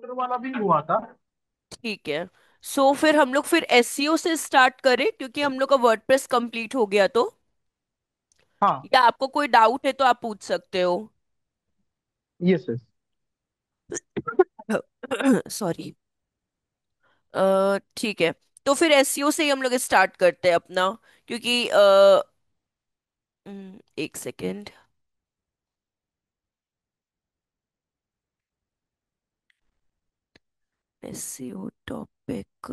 Computer वाला भी हुआ था। ठीक है। फिर हम लोग फिर एसईओ से स्टार्ट करें, क्योंकि हम लोग का वर्डप्रेस कंप्लीट हो गया तो। हाँ। या आपको कोई डाउट है तो आप पूछ सकते हो। Yes yes. सॉरी। ठीक है। तो फिर एसईओ से ही हम लोग स्टार्ट करते हैं अपना, क्योंकि एक सेकेंड। SEO topic.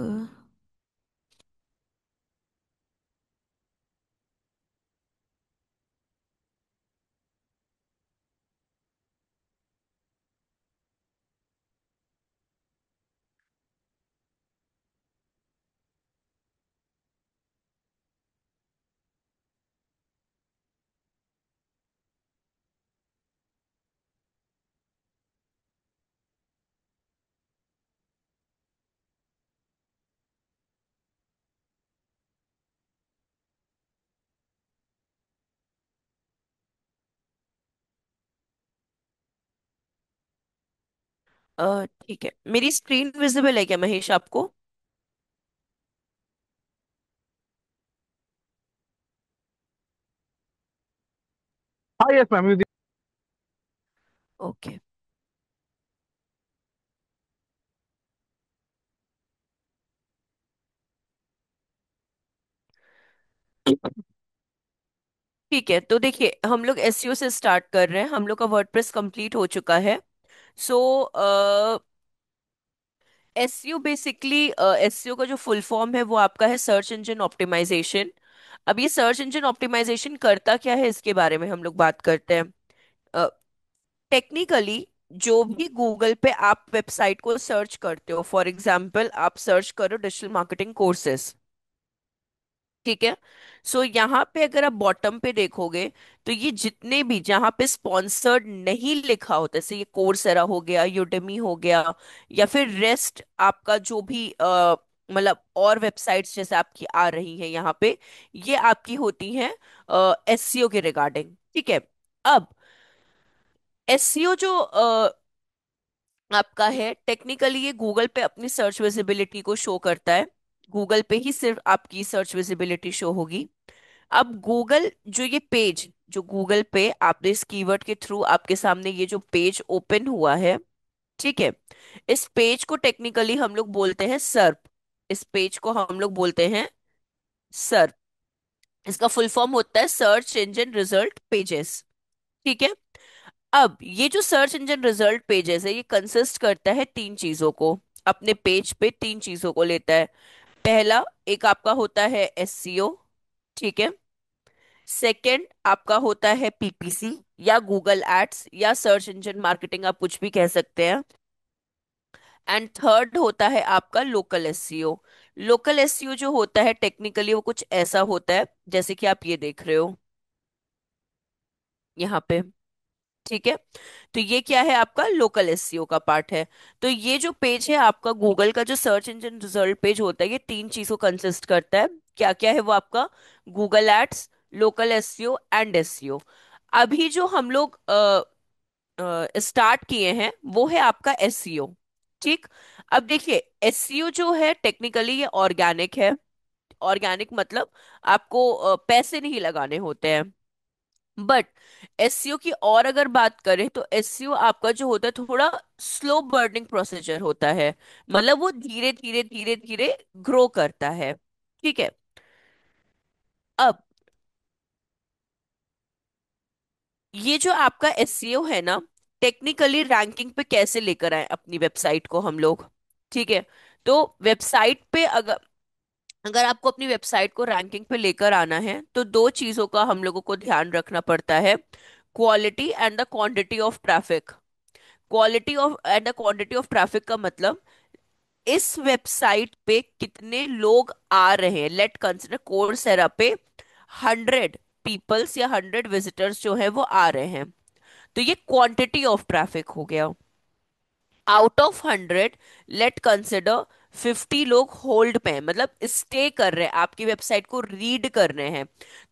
ठीक है, मेरी स्क्रीन विजिबल है क्या महेश आपको? हाँ यस मैम। ओके। ठीक है, तो देखिए हम लोग एसईओ से स्टार्ट कर रहे हैं। हम लोग का वर्डप्रेस कंप्लीट हो चुका है। सो एसईओ बेसिकली, एसईओ का जो फुल फॉर्म है वो आपका है सर्च इंजन ऑप्टिमाइजेशन। अब ये सर्च इंजन ऑप्टिमाइजेशन करता क्या है, इसके बारे में हम लोग बात करते हैं। टेक्निकली जो भी गूगल पे आप वेबसाइट को सर्च करते हो, फॉर एग्जांपल आप सर्च करो डिजिटल मार्केटिंग कोर्सेज। ठीक है। यहाँ पे अगर आप बॉटम पे देखोगे, तो ये जितने भी जहाँ पे स्पॉन्सर्ड नहीं लिखा होता, जैसे ये कोर्सेरा हो गया, यूडेमी हो गया, या फिर रेस्ट आपका जो भी मतलब और वेबसाइट्स जैसे आपकी आ रही हैं यहाँ पे, ये आपकी होती हैं एसईओ के रिगार्डिंग। ठीक है। अब एसईओ जो आपका है, टेक्निकली ये गूगल पे अपनी सर्च विजिबिलिटी को शो करता है। गूगल पे ही सिर्फ आपकी सर्च विजिबिलिटी शो होगी। अब गूगल जो ये पेज, जो गूगल पे आपने इस कीवर्ड के थ्रू आपके सामने ये जो पेज ओपन हुआ है, ठीक है, इस पेज को टेक्निकली हम लोग बोलते हैं सर्प। इस पेज को हम लोग बोलते हैं सर्प। इसका फुल फॉर्म होता है सर्च इंजन रिजल्ट पेजेस। ठीक है। अब ये जो सर्च इंजन रिजल्ट पेजेस है, ये कंसिस्ट करता है तीन चीजों को। अपने पेज पे तीन चीजों को लेता है। पहला, एक आपका होता है एससीओ। ठीक है। सेकंड आपका होता है पीपीसी, या गूगल एड्स, या सर्च इंजन मार्केटिंग, आप कुछ भी कह सकते हैं। एंड थर्ड होता है आपका लोकल एसईओ। लोकल एसईओ जो होता है टेक्निकली वो कुछ ऐसा होता है जैसे कि आप ये देख रहे हो यहाँ पे। ठीक है। तो ये क्या है, आपका लोकल एसईओ का पार्ट है। तो ये जो पेज है आपका गूगल का, जो सर्च इंजन रिजल्ट पेज होता है, ये तीन चीजों कंसिस्ट करता है। क्या क्या है वो आपका? Google ads, local SEO and SEO. अभी जो हम लोग स्टार्ट किए हैं वो है आपका एसईओ। ठीक। अब देखिए एसईओ जो है टेक्निकली ये ऑर्गेनिक है। ऑर्गेनिक मतलब आपको पैसे नहीं लगाने होते हैं। बट एसईओ की और अगर बात करें तो एसईओ आपका जो होता है थोड़ा स्लो बर्निंग प्रोसीजर होता है। मतलब वो धीरे धीरे धीरे धीरे ग्रो करता है। ठीक है। अब ये जो आपका एसईओ है ना, टेक्निकली रैंकिंग पे कैसे लेकर आए अपनी वेबसाइट को हम लोग। ठीक है। तो वेबसाइट पे अगर अगर आपको अपनी वेबसाइट को रैंकिंग पे लेकर आना है, तो दो चीजों का हम लोगों को ध्यान रखना पड़ता है। Quality and the quantity of traffic. Quality of and the quantity of traffic का मतलब इस वेबसाइट पे कितने लोग आ रहे हैं। लेट कंसिडर कोर्सेरा पे 100 पीपल्स या 100 विजिटर्स जो है वो आ रहे हैं। तो ये क्वांटिटी ऑफ ट्रैफिक हो गया। आउट ऑफ 100, लेट कंसिडर 50 लोग होल्ड पे हैं, मतलब स्टे कर रहे हैं, आपकी वेबसाइट को रीड कर रहे हैं,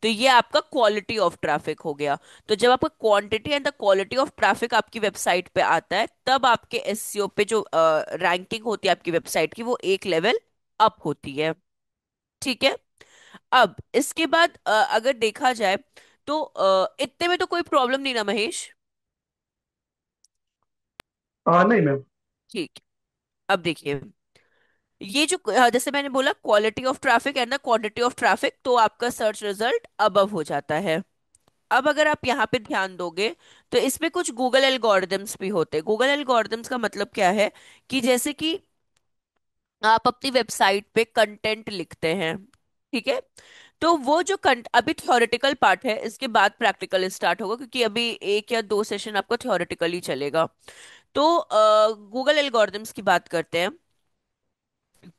तो ये आपका क्वालिटी ऑफ ट्रैफिक हो गया। तो जब आपका quantity and the quality of traffic आपकी वेबसाइट पे आता है, तब आपके एसईओ पे जो रैंकिंग होती है आपकी वेबसाइट की, वो एक लेवल अप होती है। ठीक है। अब इसके बाद अगर देखा जाए तो इतने में तो कोई प्रॉब्लम नहीं ना महेश? नहीं मैम। ठीक। अब देखिए, ये जो जैसे मैंने बोला, quality of traffic and the quantity of traffic, तो आपका सर्च रिजल्ट अबव हो जाता है। अब अगर आप यहाँ पे ध्यान दोगे, तो इसमें कुछ गूगल एल्गोरिदम्स भी होते हैं। गूगल एल्गोरिदम्स का मतलब क्या है, कि जैसे कि आप अपनी वेबसाइट पे कंटेंट लिखते हैं, ठीक है, तो वो जो कंट अभी थ्योरेटिकल पार्ट है, इसके बाद प्रैक्टिकल स्टार्ट होगा, क्योंकि अभी 1 या 2 सेशन आपका थ्योरेटिकली चलेगा। तो गूगल एल्गोरिदम्स की बात करते हैं।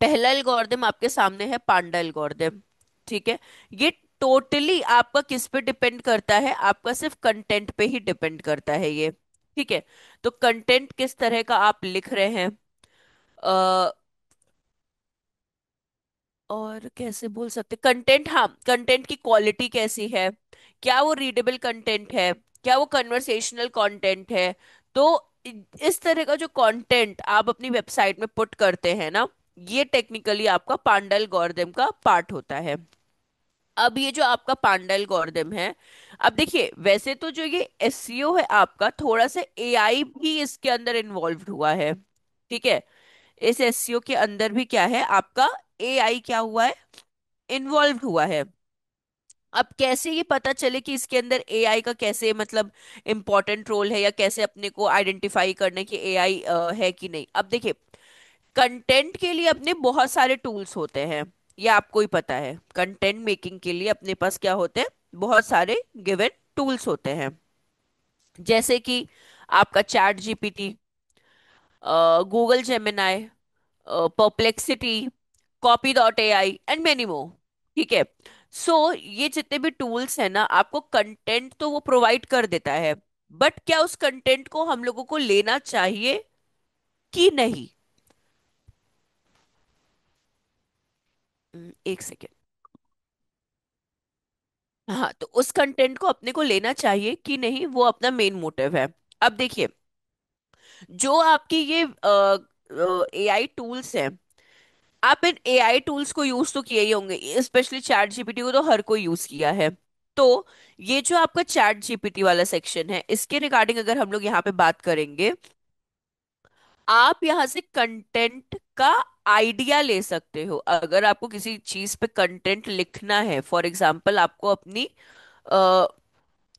पहला एल्गोरिदम आपके सामने है पांडा एल्गोरिदम। ठीक है। ये टोटली आपका किस पे डिपेंड करता है? आपका सिर्फ कंटेंट पे ही डिपेंड करता है ये। ठीक है। तो कंटेंट किस तरह का आप लिख रहे हैं, और कैसे बोल सकते कंटेंट, हाँ, कंटेंट की क्वालिटी कैसी है, क्या वो रीडेबल कंटेंट है, क्या वो कन्वर्सेशनल कंटेंट है। तो इस तरह का जो कंटेंट आप अपनी वेबसाइट में पुट करते हैं ना, ये टेक्निकली आपका पांडा एल्गोरिदम का पार्ट होता है। अब ये जो आपका पांडा एल्गोरिदम है, अब देखिए, वैसे तो जो ये एसईओ है आपका, थोड़ा सा एआई भी इसके अंदर इन्वॉल्व हुआ है। ठीक है। इस एसईओ के अंदर भी क्या है आपका, एआई क्या हुआ है, इन्वॉल्व हुआ है। अब कैसे ये पता चले कि इसके अंदर एआई का कैसे, मतलब इंपॉर्टेंट रोल है, या कैसे अपने को आइडेंटिफाई करने की एआई है कि नहीं? अब देखिए, कंटेंट के लिए अपने बहुत सारे टूल्स होते हैं, ये आपको ही पता है। कंटेंट मेकिंग के लिए अपने पास क्या होते हैं, बहुत सारे गिवन टूल्स होते हैं, जैसे कि आपका chat GPT, Google Gemini, perplexity, copy dot AI and many more. ठीक है। सो ये जितने भी टूल्स हैं ना, आपको कंटेंट तो वो प्रोवाइड कर देता है, बट क्या उस कंटेंट को हम लोगों को लेना चाहिए कि नहीं? एक सेकेंड। हाँ, तो उस कंटेंट को अपने को लेना चाहिए कि नहीं, वो अपना मेन मोटिव है। अब देखिए, जो आपकी ये एआई टूल्स हैं, आप इन एआई टूल्स को यूज तो किए ही होंगे, स्पेशली चैट जीपीटी को तो हर कोई यूज किया है। तो ये जो आपका चैट जीपीटी वाला सेक्शन है, इसके रिगार्डिंग अगर हम लोग यहाँ पे बात करेंगे, आप यहाँ से कंटेंट का आइडिया ले सकते हो। अगर आपको किसी चीज पे कंटेंट लिखना है, फॉर एग्जाम्पल आपको अपनी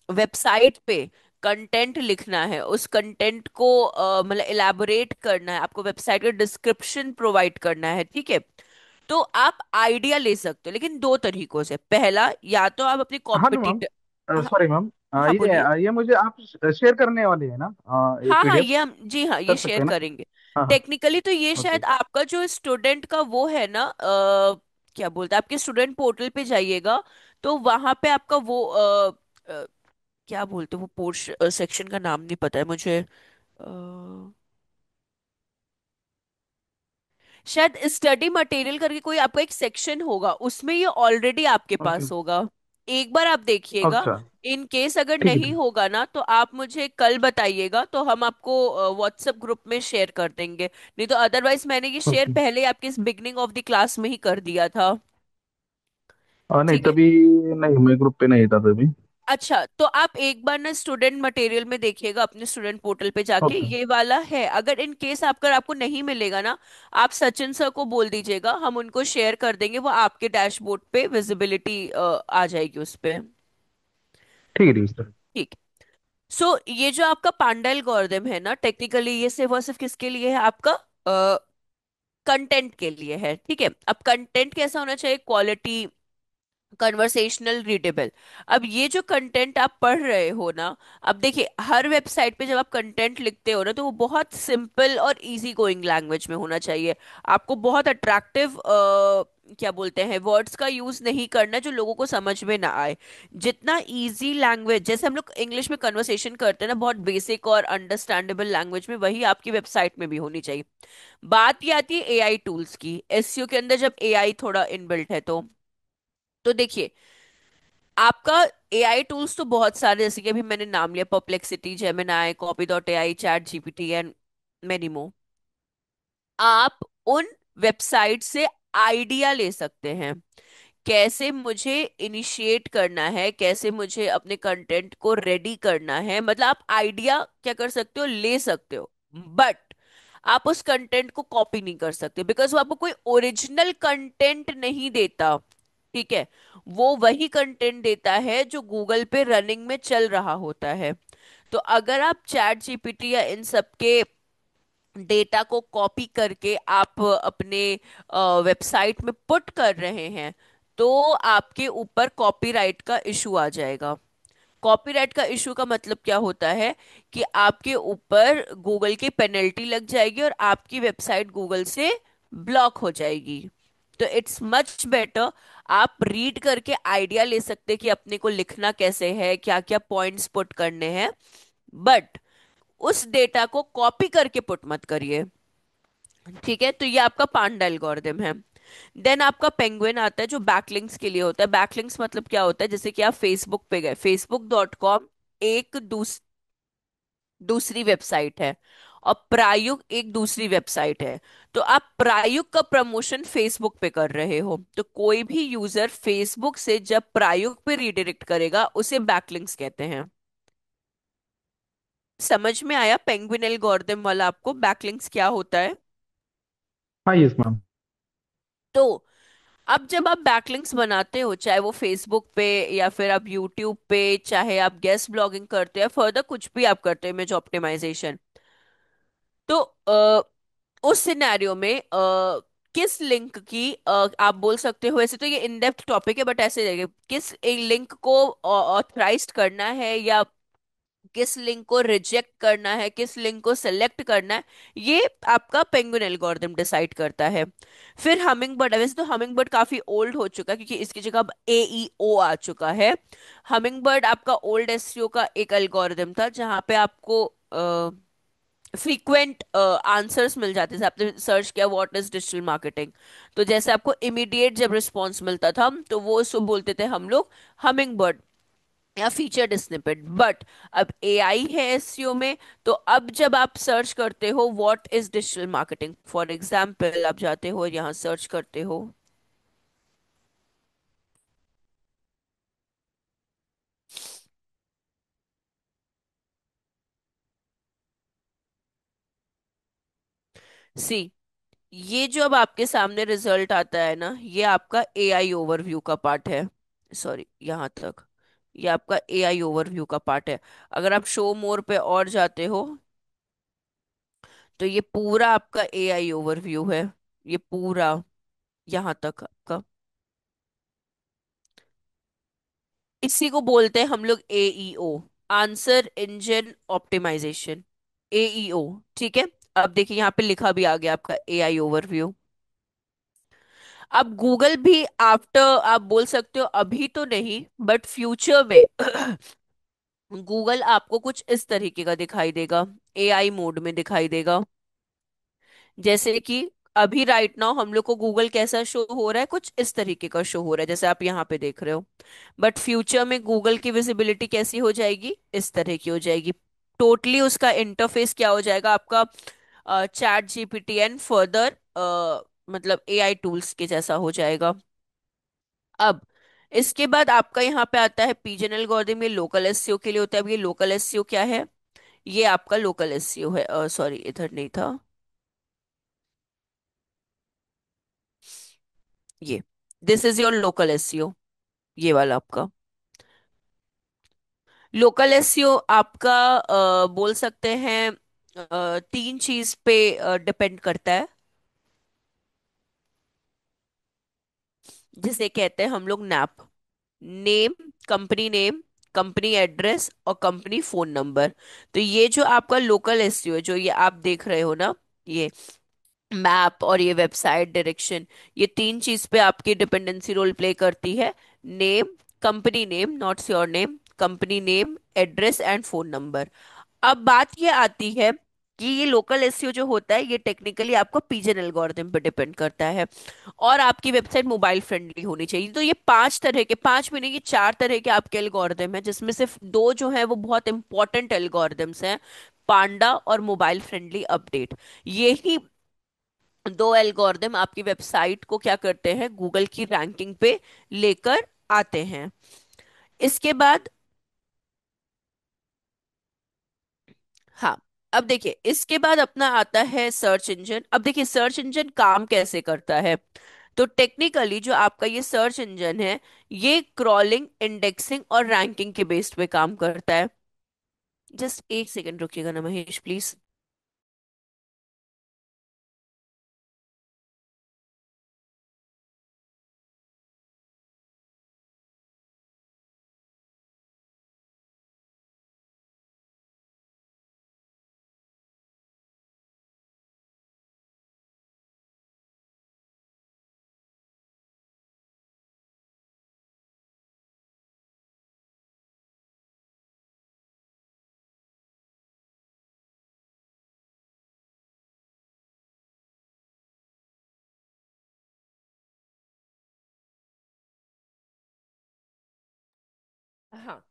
वेबसाइट पे कंटेंट लिखना है, उस कंटेंट को मतलब इलाबोरेट करना है, आपको वेबसाइट का डिस्क्रिप्शन प्रोवाइड करना है, ठीक है, तो आप आइडिया ले सकते हो, लेकिन दो तरीकों से। पहला, या तो आप अपनी हाँ तो मैम, कॉम्पिटिटर। हाँ। सॉरी मैम, हाँ, बोलिए। ये मुझे आप शेयर करने वाले हैं ना, ये हाँ हाँ, पीडीएफ ये हम, जी हाँ, ये कर सकते शेयर हैं ना? करेंगे। हाँ हाँ। टेक्निकली तो ये ओके। शायद आपका जो स्टूडेंट का वो है ना, क्या बोलते हैं, आपके स्टूडेंट पोर्टल पे जाइएगा, तो वहां पे आपका वो क्या बोलते हैं, वो पोर्शन सेक्शन का नाम नहीं पता है मुझे, शायद स्टडी मटेरियल करके कोई आपका एक सेक्शन होगा, उसमें ये ऑलरेडी आपके ओके। पास होगा। एक बार आप देखिएगा। अच्छा। इन केस अगर ठीक है नहीं ठीक होगा ना, तो आप मुझे कल बताइएगा, तो हम आपको व्हाट्सएप ग्रुप में शेयर कर देंगे। नहीं तो अदरवाइज मैंने ये है। Share okay. पहले ही आपके इस बिगनिंग ऑफ द क्लास में ही कर दिया था। नहीं ठीक है। तभी, नहीं मैं ग्रुप पे नहीं था तभी। अच्छा, तो आप एक बार ना स्टूडेंट मटेरियल में देखिएगा, अपने स्टूडेंट पोर्टल पे जाके, ओके। ये वाला है। अगर इन केस आपको नहीं मिलेगा ना, आप सचिन सर को बोल दीजिएगा, हम उनको शेयर कर देंगे, वो आपके डैशबोर्ड पे विजिबिलिटी आ जाएगी उस पे। ठीक है सर। ठीक। सो ये जो आपका पांडा एल्गोरिथम है ना, टेक्निकली ये सिर्फ और सिर्फ किसके लिए है, आपका कंटेंट के लिए है। ठीक है। अब कंटेंट कैसा होना चाहिए, क्वालिटी, कन्वर्सेशनल रीडेबल। अब ये जो कंटेंट आप पढ़ रहे हो ना, अब देखिए हर वेबसाइट पे जब आप कंटेंट लिखते हो ना, तो वो बहुत सिंपल और इजी गोइंग लैंग्वेज में होना चाहिए। आपको बहुत अट्रैक्टिव क्या बोलते हैं वर्ड्स का यूज नहीं करना जो लोगों को समझ में ना आए। जितना इजी लैंग्वेज, जैसे हम लोग इंग्लिश में कन्वर्सेशन करते हैं ना बहुत बेसिक और अंडरस्टैंडेबल लैंग्वेज में, वही आपकी वेबसाइट में भी होनी चाहिए। बात ये आती है एआई टूल्स की, एसईओ के अंदर जब एआई थोड़ा इनबिल्ट है तो देखिए आपका एआई टूल्स तो बहुत सारे, जैसे कि अभी मैंने नाम लिया, perplexity, Gemini, copy dot AI, chat GPT and many more. आप उन वेबसाइट से आइडिया ले सकते हैं कैसे मुझे इनिशिएट करना है, कैसे मुझे अपने कंटेंट को रेडी करना है। मतलब आप आइडिया क्या कर सकते हो, ले सकते हो, बट आप उस कंटेंट को कॉपी नहीं कर सकते, बिकॉज वो आपको कोई ओरिजिनल कंटेंट नहीं देता। ठीक है, वो वही कंटेंट देता है जो गूगल पे रनिंग में चल रहा होता है। तो अगर आप चैट जीपीटी या इन सब के डेटा को कॉपी करके आप अपने वेबसाइट में पुट कर रहे हैं, तो आपके ऊपर कॉपीराइट का इशू आ जाएगा। कॉपीराइट का इशू का मतलब क्या होता है कि आपके ऊपर गूगल की पेनल्टी लग जाएगी और आपकी वेबसाइट गूगल से ब्लॉक हो जाएगी। तो इट्स मच बेटर, आप रीड करके आइडिया ले सकते हैं कि अपने को लिखना कैसे है, क्या क्या पॉइंट्स पुट करने हैं, बट उस डेटा को कॉपी करके पुट मत करिए। ठीक है, तो ये आपका पांडा एल्गोरिदम है। देन आपका पेंगुइन आता है जो बैकलिंक्स के लिए होता है। बैकलिंक्स मतलब क्या होता है, जैसे कि आप फेसबुक पे गए, facebook.com एक दूसरी वेबसाइट है और प्रायुक्त एक दूसरी वेबसाइट है। तो आप प्रायुक्त का प्रमोशन फेसबुक पे कर रहे हो, तो कोई भी यूजर फेसबुक से जब प्रायुक्त पे रिडायरेक्ट करेगा उसे बैकलिंक्स कहते हैं। समझ में आया पेंगुइन एल्गोरिदम वाला आपको बैकलिंक्स क्या होता है? हाँ, यस मैम। तो अब जब आप बैकलिंक्स बनाते हो, चाहे वो फेसबुक पे या फिर आप यूट्यूब पे, चाहे आप गेस्ट ब्लॉगिंग करते हो या फर्दर कुछ भी आप करते हो, इमेज ऑप्टिमाइजेशन, तो उस सिनेरियो में किस लिंक की आप बोल सकते हो, ऐसे तो ये इन डेप्थ टॉपिक है बट ऐसे देखिए, किस लिंक को ऑथराइज्ड करना है या किस लिंक को रिजेक्ट करना है, किस लिंक को सेलेक्ट करना है, ये आपका पेंगुइन एल्गोरिदम डिसाइड करता है। फिर हमिंग बर्ड, वैसे तो हमिंग बर्ड काफी ओल्ड हो चुका है क्योंकि इसकी जगह अब एईओ आ चुका है। हमिंग बर्ड आपका ओल्ड एसईओ का एक एल्गोरिदम था जहां पे आपको फ्रीक्वेंट आंसर्स मिल जाते थे। आपने सर्च किया व्हाट इज डिजिटल मार्केटिंग, तो जैसे आपको इमीडिएट जब रिस्पॉन्स मिलता था तो वो उसको बोलते थे हम लोग हमिंग बर्ड या फीचर्ड स्निपेट। बट अब एआई है एसईओ में, तो अब जब आप सर्च करते हो what is digital marketing, for example आप जाते हो यहाँ सर्च करते हो, सी, ये जो अब आपके सामने रिजल्ट आता है ना, ये आपका एआई ओवरव्यू का पार्ट है। सॉरी, यहाँ तक ये आपका एआई ओवरव्यू का पार्ट है। अगर आप शो मोर पे और जाते हो तो ये पूरा आपका एआई ओवरव्यू है, ये पूरा यहाँ तक आपका। इसी को बोलते हैं हम लोग AEO, answer engine optimization, AEO. ठीक है, अब देखिए यहाँ पे लिखा भी आ गया आपका एआई ओवरव्यू। अब गूगल भी आफ्टर, आप बोल सकते हो अभी तो नहीं बट फ्यूचर में गूगल आपको कुछ इस तरीके का दिखाई देगा, एआई मोड में दिखाई देगा। जैसे कि अभी राइट नाउ हम लोग को गूगल कैसा शो हो रहा है, कुछ इस तरीके का शो हो रहा है जैसे आप यहाँ पे देख रहे हो। बट फ्यूचर में गूगल की विजिबिलिटी कैसी हो जाएगी, इस तरह की हो जाएगी। टोटली उसका इंटरफेस क्या हो जाएगा आपका, चैट जीपीटी एंड फर्दर मतलब एआई टूल्स के जैसा हो जाएगा। अब इसके बाद आपका यहाँ पे आता है पीजन एल्गोरिथम, ये लोकल एसईओ के लिए होता है। अब ये लोकल एसईओ क्या है, ये आपका लोकल एसईओ है, सॉरी इधर नहीं था, ये this is your local SEO, ये वाला आपका लोकल एसईओ आपका बोल सकते हैं तीन चीज पे डिपेंड करता है, जिसे कहते हैं हम लोग nap. Name, company name, company address और कंपनी फोन नंबर। तो ये जो आपका लोकल एसईओ है, जो ये आप देख रहे हो ना, ये मैप और ये वेबसाइट डायरेक्शन, ये तीन चीज पे आपकी डिपेंडेंसी रोल प्ले करती है। Name, company name not your name, company name, address and phone number. अब बात ये आती है कि ये लोकल एसईओ जो होता है, ये टेक्निकली आपको पीजन एल्गोरिथम पे डिपेंड करता है। और आपकी वेबसाइट मोबाइल फ्रेंडली होनी चाहिए। तो ये पांच तरह के, पांच महीने की चार तरह के आपके एल्गोरिथम है, जिसमें सिर्फ दो जो है वो बहुत इंपॉर्टेंट एल्गोरिथम्स हैं, पांडा और मोबाइल फ्रेंडली अपडेट। ये ही दो एल्गोरिदम आपकी वेबसाइट को क्या करते हैं, गूगल की रैंकिंग पे लेकर आते हैं। इसके बाद, हाँ, अब देखिए इसके बाद अपना आता है सर्च इंजन। अब देखिए सर्च इंजन काम कैसे करता है। तो टेक्निकली जो आपका ये सर्च इंजन है, ये क्रॉलिंग, इंडेक्सिंग और रैंकिंग के बेस्ड पे काम करता है। जस्ट एक सेकंड रुकिएगा ना महेश, प्लीज। हाँ,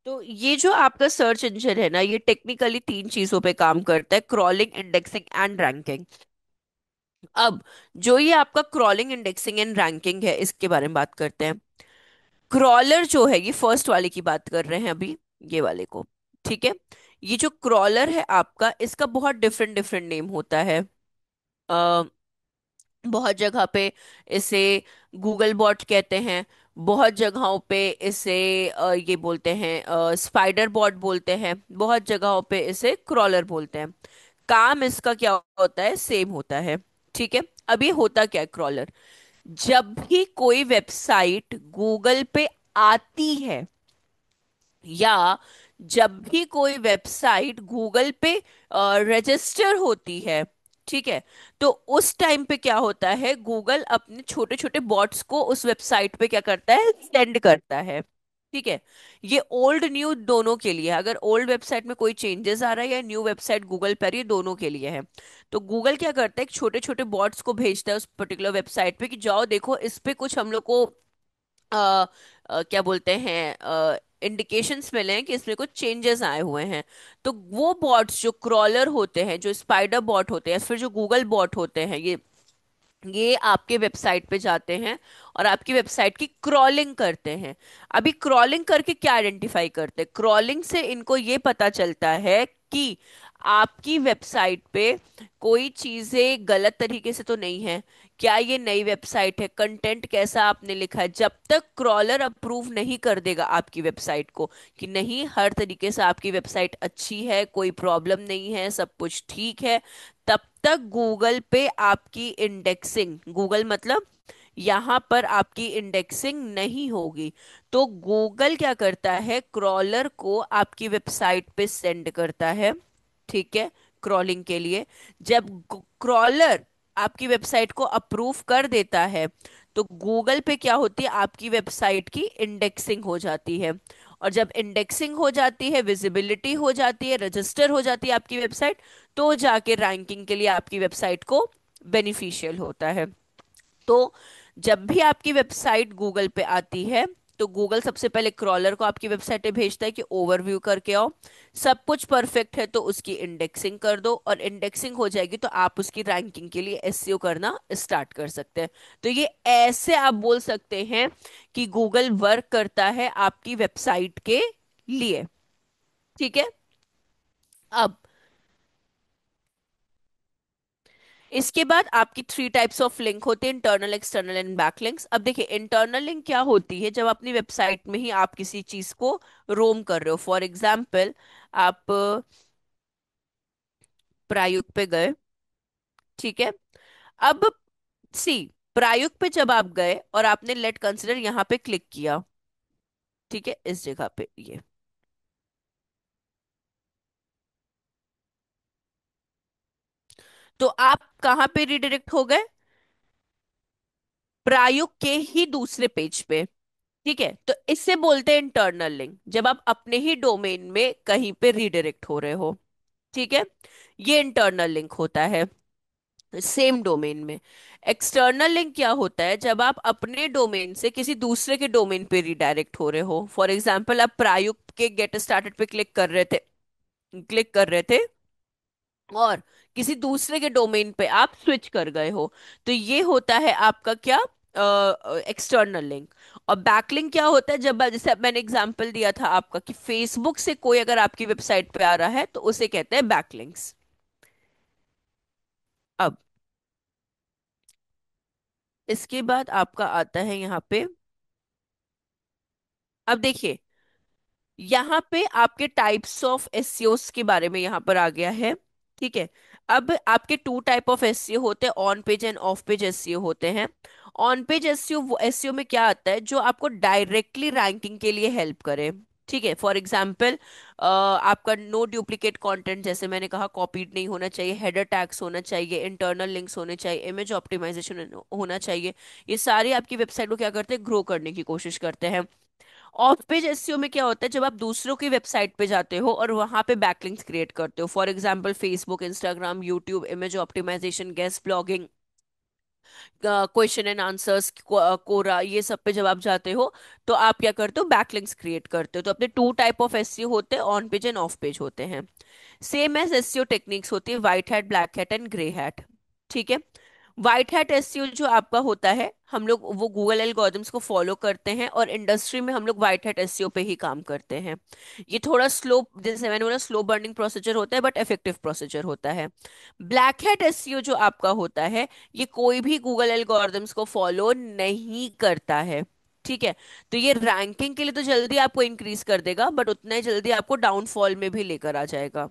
तो ये जो आपका सर्च इंजन है ना, ये टेक्निकली तीन चीजों पे काम करता है, क्रॉलिंग, इंडेक्सिंग एंड रैंकिंग। अब जो ये आपका क्रॉलिंग, इंडेक्सिंग एंड रैंकिंग है, इसके बारे में बात करते हैं। क्रॉलर जो है, ये फर्स्ट वाले की बात कर रहे हैं अभी, ये वाले को, ठीक है। ये जो क्रॉलर है आपका, इसका बहुत डिफरेंट डिफरेंट नेम होता है। आ, बहुत जगह पे इसे गूगल बॉट कहते हैं, बहुत जगहों पे इसे ये बोलते हैं स्पाइडर बॉट बोलते हैं, बहुत जगहों पे इसे क्रॉलर बोलते हैं। काम इसका क्या होता है, सेम होता है, ठीक है। अब ये होता क्या है क्रॉलर, जब भी कोई वेबसाइट गूगल पे आती है, या जब भी कोई वेबसाइट गूगल पे रजिस्टर होती है, ठीक है, तो उस टाइम पे क्या होता है, गूगल अपने छोटे छोटे बॉट्स को उस वेबसाइट पे क्या करता है, सेंड करता है, ठीक है। ये ओल्ड न्यू दोनों के लिए है। अगर ओल्ड वेबसाइट में कोई चेंजेस आ रहा है या न्यू वेबसाइट गूगल पर, ये दोनों के लिए है। तो गूगल क्या करता है, छोटे छोटे बॉट्स को भेजता है उस पर्टिकुलर वेबसाइट पे कि जाओ देखो, इस पे कुछ हम लोग को क्या बोलते हैं, इंडिकेशंस मिले हैं कि इसमें कुछ चेंजेस आए हुए हैं। तो वो बॉट्स जो क्रॉलर होते हैं, जो स्पाइडर बॉट होते हैं, फिर जो गूगल बॉट होते हैं, ये आपके वेबसाइट पे जाते हैं और आपकी वेबसाइट की क्रॉलिंग करते हैं। अभी क्रॉलिंग करके क्या आइडेंटिफाई करते हैं, क्रॉलिंग से इनको ये पता चलता है कि आपकी वेबसाइट पे कोई चीजें गलत तरीके से तो नहीं है, क्या ये नई वेबसाइट है, कंटेंट कैसा आपने लिखा है। जब तक क्रॉलर अप्रूव नहीं कर देगा आपकी वेबसाइट को कि नहीं, हर तरीके से आपकी वेबसाइट अच्छी है, कोई प्रॉब्लम नहीं है, सब कुछ ठीक है, तब तक गूगल पे आपकी इंडेक्सिंग, गूगल मतलब यहाँ पर आपकी इंडेक्सिंग नहीं होगी। तो गूगल क्या करता है, क्रॉलर को आपकी वेबसाइट पे सेंड करता है, ठीक है, क्रॉलिंग के लिए। जब क्रॉलर आपकी वेबसाइट को अप्रूव कर देता है, तो गूगल पे क्या होती है, आपकी वेबसाइट की इंडेक्सिंग हो जाती है। और जब इंडेक्सिंग हो जाती है, विजिबिलिटी हो जाती है, रजिस्टर हो जाती है आपकी वेबसाइट, तो जाके रैंकिंग के लिए आपकी वेबसाइट को बेनिफिशियल होता है। तो जब भी आपकी वेबसाइट गूगल पे आती है, तो गूगल सबसे पहले क्रॉलर को आपकी वेबसाइट पे भेजता है कि ओवरव्यू करके आओ, सब कुछ परफेक्ट है तो उसकी इंडेक्सिंग कर दो, और इंडेक्सिंग हो जाएगी तो आप उसकी रैंकिंग के लिए एसईओ करना स्टार्ट कर सकते हैं। तो ये ऐसे आप बोल सकते हैं कि गूगल वर्क करता है आपकी वेबसाइट के लिए, ठीक है। अब इसके बाद आपकी थ्री टाइप्स ऑफ लिंक होते हैं, internal, external and back links. अब देखिए इंटरनल लिंक क्या होती है, जब अपनी वेबसाइट में ही आप किसी चीज को रोम कर रहे हो, फॉर एग्जाम्पल आप प्रायुक्त पे गए, ठीक है। अब सी, प्रायुक्त पे जब आप गए और आपने लेट कंसिडर यहाँ पे क्लिक किया, ठीक है, इस जगह पे ये। तो आप कहाँ पे रिडायरेक्ट हो गए? प्रायुक्त के ही दूसरे पेज पे। ठीक है, तो इससे बोलते हैं इंटरनल लिंक, जब आप अपने ही डोमेन में कहीं पे रिडायरेक्ट हो रहे हो। ठीक है, ये इंटरनल लिंक होता है सेम डोमेन में। एक्सटर्नल लिंक क्या होता है? जब आप अपने डोमेन से किसी दूसरे के डोमेन पे रिडायरेक्ट हो रहे हो। फॉर एग्जाम्पल, आप प्रायुक्त के गेट स्टार्टेड पे क्लिक कर रहे थे और किसी दूसरे के डोमेन पे आप स्विच कर गए हो, तो ये होता है आपका क्या, एक्सटर्नल लिंक। और बैकलिंक क्या होता है? जब जैसे अब मैंने एग्जांपल दिया था आपका कि फेसबुक से कोई अगर आपकी वेबसाइट पे आ रहा है तो उसे कहते हैं बैकलिंक्स। अब इसके बाद आपका आता है यहाँ पे, अब देखिए, यहाँ पे आपके टाइप्स ऑफ एसईओस के बारे में यहाँ पर आ गया है। ठीक है, अब आपके टू टाइप ऑफ एसईओ होते हैं, on page end of page SEO होते हैं। ऑन पेज एसईओ, वो एसईओ में क्या आता है? जो आपको डायरेक्टली रैंकिंग के लिए हेल्प करे। ठीक है, फॉर एग्जाम्पल, आपका नो डुप्लीकेट कंटेंट, जैसे मैंने कहा, कॉपीड नहीं होना चाहिए, हेडर टैग्स होना चाहिए, इंटरनल लिंक्स होने चाहिए, इमेज ऑप्टिमाइजेशन होना चाहिए। ये सारे आपकी वेबसाइट को क्या करते हैं? ग्रो करने की कोशिश करते हैं। ऑफ पेज एसईओ में क्या होता है? जब आप दूसरों की वेबसाइट पे जाते हो और वहां पे बैकलिंक्स क्रिएट करते हो, for example Facebook, Instagram, YouTube, image optimisation, guest blogging, question and answers, Quora, ये सब पे जब आप जाते हो तो आप क्या करते हो? बैकलिंक्स क्रिएट करते हो। तो अपने टू टाइप ऑफ एसईओ होते हैं, on page end of page होते हैं। सेम एज एसईओ टेक्निक्स होती है, white hat, black hat and grey hat. ठीक है, व्हाइट हैट एसईओ जो आपका होता है, हम लोग वो गूगल एल्गोरिथम्स को फॉलो करते हैं और इंडस्ट्री में हम लोग व्हाइट हैट एसईओ पे ही काम करते हैं। ये थोड़ा स्लो, जैसे मैंने बोला, स्लो बर्निंग प्रोसीजर होता है बट इफेक्टिव प्रोसीजर होता है। ब्लैक हैट एसईओ जो आपका होता है, ये कोई भी गूगल एल्गोरिथम्स को फॉलो नहीं करता है। ठीक है, तो ये रैंकिंग के लिए तो जल्दी आपको इंक्रीज कर देगा बट उतना ही जल्दी आपको डाउनफॉल में भी लेकर आ जाएगा।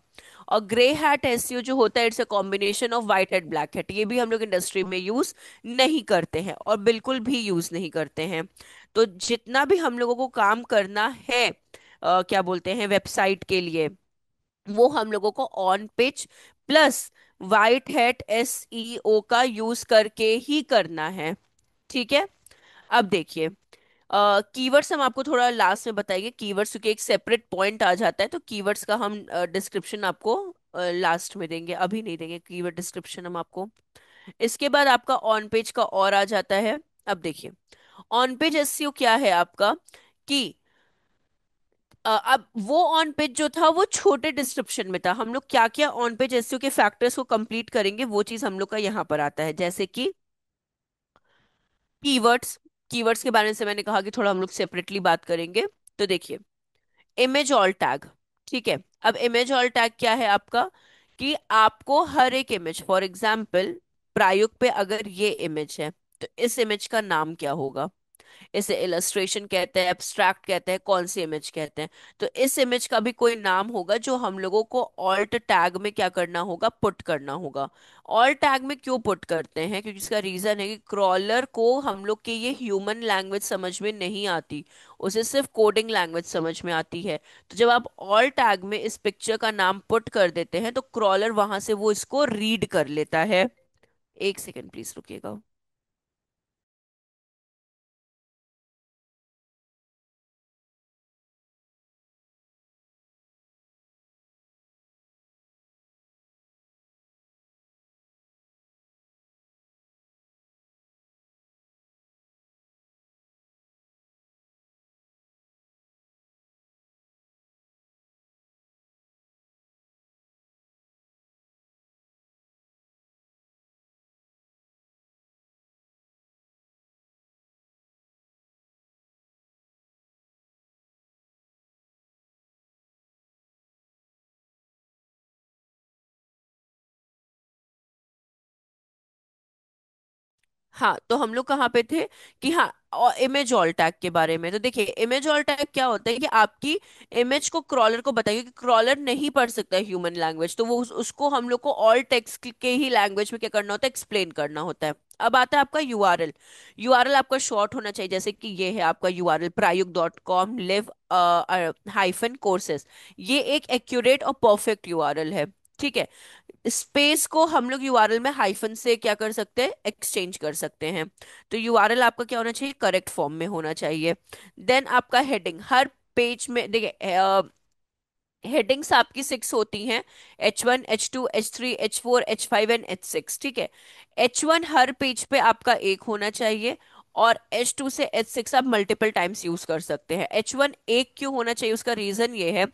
और ग्रे हैट एसईओ जो होता है, it's a combination of white hat, black hat. ये भी हम लोग इंडस्ट्री में यूज नहीं करते हैं और बिल्कुल भी यूज नहीं करते हैं। तो जितना भी हम लोगों को काम करना है, क्या बोलते हैं, वेबसाइट के लिए, वो हम लोगों को on page plus white hat SEO का यूज करके ही करना है। ठीक है, अब देखिए, कीवर्ड्स हम आपको थोड़ा लास्ट में बताएंगे। कीवर्ड्स क्योंकि एक सेपरेट पॉइंट आ जाता है, तो कीवर्ड्स का हम डिस्क्रिप्शन आपको लास्ट में देंगे, अभी नहीं देंगे कीवर्ड डिस्क्रिप्शन हम आपको। इसके बाद आपका ऑन पेज का और आ जाता है। अब देखिए, ऑन पेज एसईओ क्या है आपका, कि अब वो ऑन पेज जो था वो छोटे डिस्क्रिप्शन में था। हम लोग क्या क्या ऑन पेज एसईओ के फैक्टर्स को कंप्लीट करेंगे, वो चीज हम लोग का यहाँ पर आता है, जैसे कि कीवर्ड्स। कीवर्ड्स के बारे में से मैंने कहा कि थोड़ा हम लोग सेपरेटली बात करेंगे। तो देखिए, इमेज ऑल टैग। ठीक है, अब इमेज ऑल टैग क्या है आपका, कि आपको हर एक इमेज, फॉर एग्जाम्पल प्रायुक्त पे अगर ये इमेज है तो इस इमेज का नाम क्या होगा? इसे इलस्ट्रेशन कहते हैं, एब्स्ट्रैक्ट कहते हैं, कौन सी इमेज कहते हैं? तो इस इमेज का भी कोई नाम होगा जो हम लोगों को ऑल्ट टैग में क्या करना होगा? पुट करना होगा। ऑल्ट टैग में क्यों पुट करते हैं? क्योंकि इसका रीजन है कि क्रॉलर को हम लोग के ये ह्यूमन लैंग्वेज समझ में नहीं आती, उसे सिर्फ कोडिंग लैंग्वेज समझ में आती है। तो जब आप ऑल्ट टैग में इस पिक्चर का नाम पुट कर देते हैं तो क्रॉलर वहां से वो इसको रीड कर लेता है। एक सेकेंड प्लीज रुकिएगा। हाँ, तो हम लोग कहाँ पे थे कि हाँ, और इमेज ऑल टैग के बारे में। तो देखिए, इमेज ऑल टैग क्या होता है कि आपकी इमेज को क्रॉलर को बताइए कि क्रॉलर नहीं पढ़ सकता ह्यूमन लैंग्वेज, तो वो उसको हम लोग को ऑल टेक्स्ट के ही लैंग्वेज में क्या करना होता है, एक्सप्लेन करना होता है। अब आता है आपका यूआरएल। यूआरएल आपका शॉर्ट होना चाहिए, जैसे कि ये है आपका URL prayug.com live hyphen courses. ये एक एक्यूरेट और परफेक्ट यूआरएल है। ठीक है। स्पेस को हम लोग यूआरएल में हाइफन से क्या कर सकते हैं, एक्सचेंज कर सकते हैं। तो यूआरएल आपका क्या होना चाहिए, करेक्ट फॉर्म में होना चाहिए। देन आपका हेडिंग, हर पेज में देखिए, हेडिंग्स आपकी 6 होती हैं। H1, H2, H3, H4, H5 and H6। ठीक है। H1 हर पेज पे आपका एक होना चाहिए, और H2 से H6 आप मल्टीपल टाइम्स यूज कर सकते हैं। H1 एक क्यों होना चाहिए, उसका रीजन ये है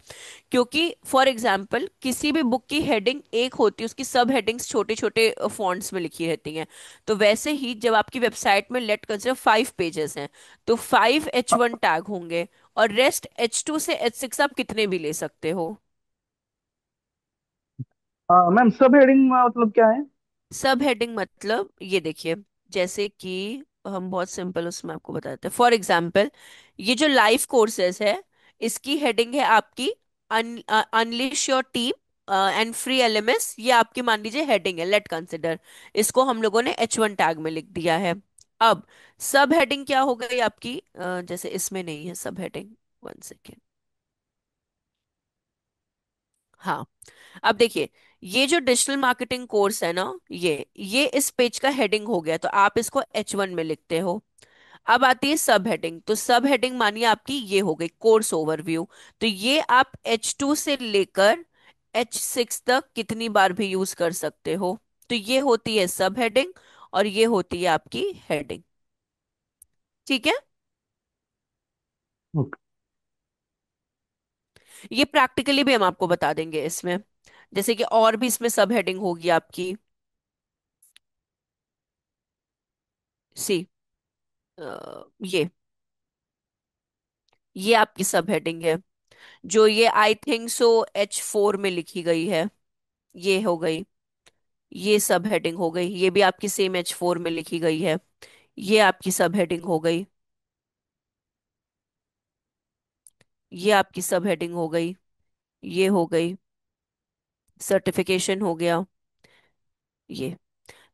क्योंकि फॉर एग्जाम्पल किसी भी बुक की हेडिंग एक होती है, उसकी सब हेडिंग्स छोटे छोटे फॉन्ट्स में लिखी रहती हैं। तो वैसे ही जब आपकी वेबसाइट में लेट कंसिडर 5 पेजेस हैं, तो 5 H1 टैग होंगे, और रेस्ट H2 से H6 आप कितने भी ले सकते हो। मैम सब हेडिंग मतलब क्या है? सब हेडिंग मतलब ये देखिए, जैसे कि हम बहुत सिंपल उसमें आपको बताते हैं। फॉर एग्जाम्पल, ये जो लाइव कोर्सेस है, इसकी हेडिंग है आपकी unleash your team and free LMS. ये आपकी मान लीजिए हेडिंग है, लेट कंसिडर। इसको हम लोगों ने H1 टैग में लिख दिया है। अब सब हेडिंग क्या हो गई आपकी, जैसे इसमें नहीं है सब हेडिंग। 1 सेकेंड। हाँ, अब देखिए, ये जो डिजिटल मार्केटिंग कोर्स है ना, ये इस पेज का हेडिंग हो गया, तो आप इसको H1 में लिखते हो। अब आती है सब हेडिंग। तो सब हेडिंग मानिए आपकी ये हो गई कोर्स ओवरव्यू। तो ये आप H2 से लेकर H6 तक कितनी बार भी यूज कर सकते हो। तो ये होती है सब हेडिंग, और ये होती है आपकी हेडिंग। ठीक है। ओके। ये प्रैक्टिकली भी हम आपको बता देंगे इसमें, जैसे कि और भी इसमें सब हेडिंग होगी आपकी। सी, ये ये आपकी सब हेडिंग है, जो ये आई थिंक सो H4 में लिखी गई है। ये हो गई, ये सब हेडिंग हो गई, ये भी आपकी सेम H4 में लिखी गई है। ये आपकी सब हेडिंग हो गई, ये आपकी सब हेडिंग हो गई, ये हो गई, सर्टिफिकेशन हो गया, ये।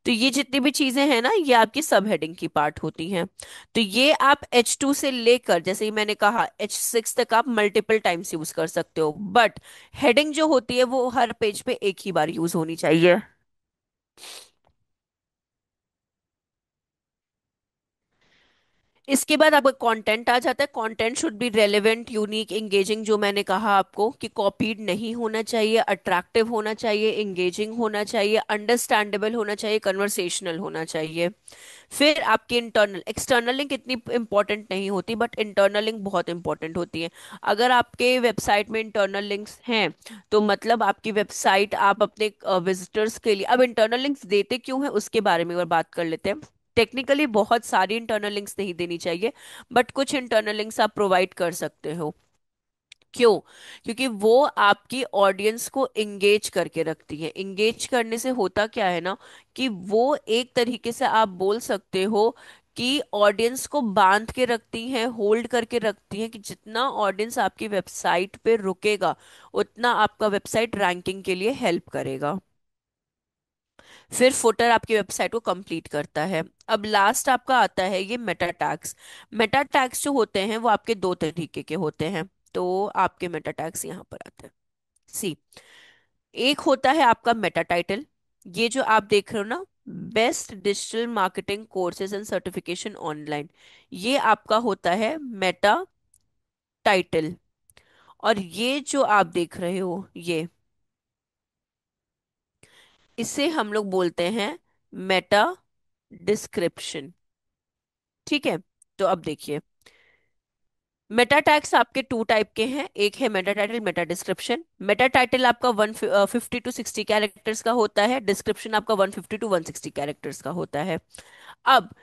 तो ये जितनी भी चीजें हैं ना, ये आपकी सब हेडिंग की पार्ट होती हैं। तो ये आप H2 से लेकर, जैसे ही मैंने कहा, H6 तक आप मल्टीपल टाइम्स यूज कर सकते हो, बट हेडिंग जो होती है वो हर पेज पे एक ही बार यूज होनी चाहिए। इसके बाद आपका कंटेंट आ जाता है। Content should be relevant, unique, engaging. जो मैंने कहा आपको कि कॉपीड नहीं होना चाहिए, अट्रैक्टिव होना चाहिए, एंगेजिंग होना चाहिए, अंडरस्टैंडेबल होना चाहिए, कन्वर्सेशनल होना चाहिए। फिर आपकी इंटरनल, एक्सटर्नल लिंक इतनी इंपॉर्टेंट नहीं होती, बट इंटरनल लिंक बहुत इंपॉर्टेंट होती है। अगर आपके वेबसाइट में इंटरनल लिंक्स हैं, तो मतलब आपकी वेबसाइट आप अपने विजिटर्स के लिए, अब इंटरनल लिंक्स देते क्यों है उसके बारे में एक बार बात कर लेते हैं। टेक्निकली बहुत सारी इंटरनल लिंक्स नहीं देनी चाहिए, बट कुछ इंटरनल लिंक्स आप प्रोवाइड कर सकते हो। क्यों? क्योंकि वो आपकी ऑडियंस को इंगेज करके रखती है। इंगेज करने से होता क्या है ना, कि वो एक तरीके से आप बोल सकते हो कि ऑडियंस को बांध के रखती हैं, होल्ड करके रखती हैं, कि जितना ऑडियंस आपकी वेबसाइट पे रुकेगा, उतना आपका वेबसाइट रैंकिंग के लिए हेल्प करेगा। फिर फुटर आपकी वेबसाइट को कंप्लीट करता है। अब लास्ट आपका आता है ये मेटा टैग्स। मेटा टैग्स जो होते हैं वो आपके दो तरीके के होते हैं। तो आपके मेटा टैग्स यहाँ पर आते हैं। सी, एक होता है आपका मेटा टाइटल। ये जो आप देख रहे हो ना, best digital marketing courses and certification online, ये आपका होता है मेटा टाइटल। और ये जो आप देख रहे हो, ये, इसे हम लोग बोलते हैं मेटा डिस्क्रिप्शन। ठीक है। तो अब देखिए, मेटा टैग्स आपके 2 टाइप के हैं। एक है Meta title, Meta description. Meta title आपका 150 to 60 कैरेक्टर्स का होता है, डिस्क्रिप्शन आपका 150 to 160 कैरेक्टर्स का होता है। अब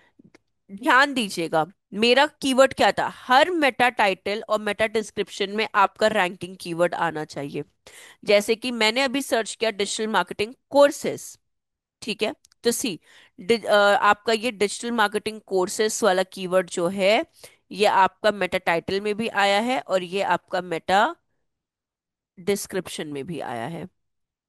ध्यान दीजिएगा, मेरा कीवर्ड क्या था, हर मेटा टाइटल और मेटा डिस्क्रिप्शन में आपका रैंकिंग कीवर्ड आना चाहिए। जैसे कि मैंने अभी सर्च किया डिजिटल मार्केटिंग कोर्सेस। ठीक है। तो सी, आपका ये डिजिटल मार्केटिंग कोर्सेस वाला कीवर्ड जो है, ये आपका मेटा टाइटल में भी आया है और ये आपका मेटा डिस्क्रिप्शन में भी आया है।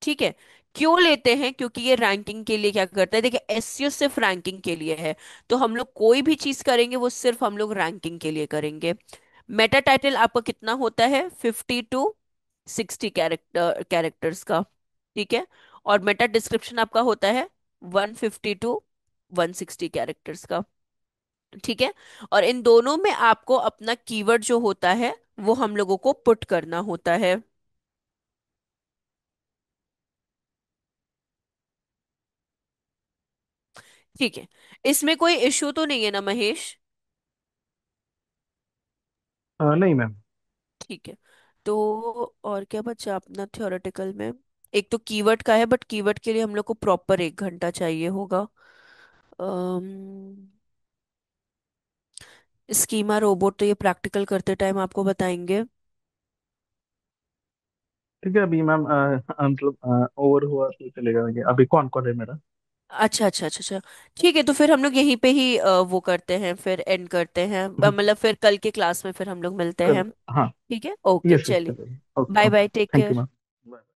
ठीक है। क्यों लेते हैं? क्योंकि ये रैंकिंग के लिए क्या करता है, देखिए एसईओ सिर्फ रैंकिंग के लिए है। तो हम लोग कोई भी चीज करेंगे वो सिर्फ हम लोग रैंकिंग के लिए करेंगे। मेटा टाइटल आपका कितना होता है? 50 to 60 कैरेक्टर्स का। ठीक है। और मेटा डिस्क्रिप्शन आपका होता है 150 to 160 कैरेक्टर्स का। ठीक है। और इन दोनों में आपको अपना कीवर्ड जो होता है वो हम लोगों को पुट करना होता है। ठीक है। इसमें कोई इश्यू तो नहीं है ना महेश? नहीं मैम। ठीक है। तो और क्या बचा अपना थ्योरेटिकल में? एक तो कीवर्ड का है, बट कीवर्ड के लिए हम लोग को प्रॉपर 1 घंटा चाहिए होगा। स्कीमा रोबोट तो ये प्रैक्टिकल करते टाइम आपको बताएंगे। ठीक है, अभी मैम मतलब ओवर हुआ तो चलेगा। ये अभी कौन कॉल है मेरा? अच्छा अच्छा अच्छा अच्छा। ठीक है, तो फिर हम लोग यहीं पे ही वो करते हैं, फिर एंड करते हैं, हम्म, मतलब फिर कल के क्लास में फिर हम लोग मिलते कल। हैं। हाँ। ठीक है, ओके यस यस, चलिए। चलेगा। Okay bye bye, okay. Take thank you care. Ma'am.